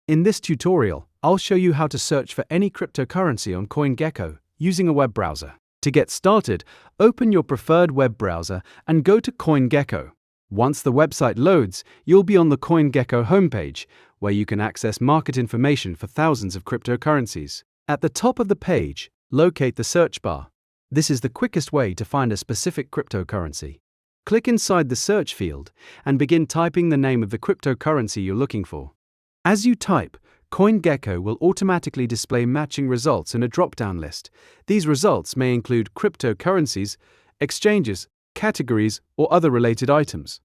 In this tutorial, I'll show you how to search for any cryptocurrency on CoinGecko using a web browser. To get started, open your preferred web browser and go to CoinGecko. Once the website loads, you'll be on the CoinGecko homepage, where you can access market information for thousands of cryptocurrencies. At the top of the page, locate the search bar. This is the quickest way to find a specific cryptocurrency. Click inside the search field and begin typing the name of the cryptocurrency you're looking for. As you type, CoinGecko will automatically display matching results in a drop-down list. These results may include cryptocurrencies, exchanges, categories, or other related items.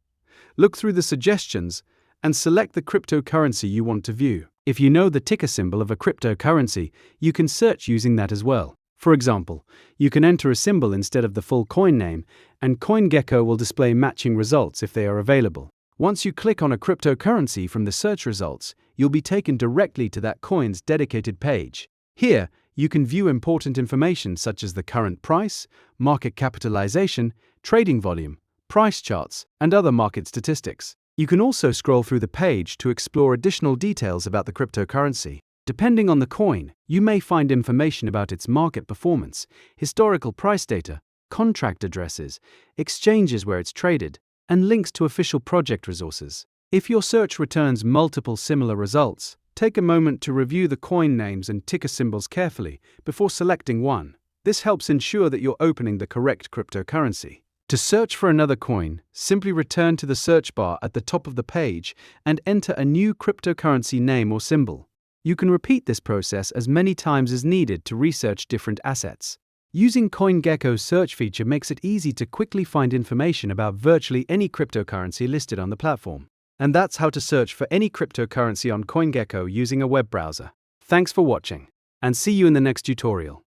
Look through the suggestions and select the cryptocurrency you want to view. If you know the ticker symbol of a cryptocurrency, you can search using that as well. For example, you can enter a symbol instead of the full coin name, and CoinGecko will display matching results if they are available. Once you click on a cryptocurrency from the search results, you'll be taken directly to that coin's dedicated page. Here, you can view important information such as the current price, market capitalization, trading volume, price charts, and other market statistics. You can also scroll through the page to explore additional details about the cryptocurrency. Depending on the coin, you may find information about its market performance, historical price data, contract addresses, exchanges where it's traded, and links to official project resources. If your search returns multiple similar results, take a moment to review the coin names and ticker symbols carefully before selecting one. This helps ensure that you're opening the correct cryptocurrency. To search for another coin, simply return to the search bar at the top of the page and enter a new cryptocurrency name or symbol. You can repeat this process as many times as needed to research different assets. Using CoinGecko's search feature makes it easy to quickly find information about virtually any cryptocurrency listed on the platform. And that's how to search for any cryptocurrency on CoinGecko using a web browser. Thanks for watching, and see you in the next tutorial.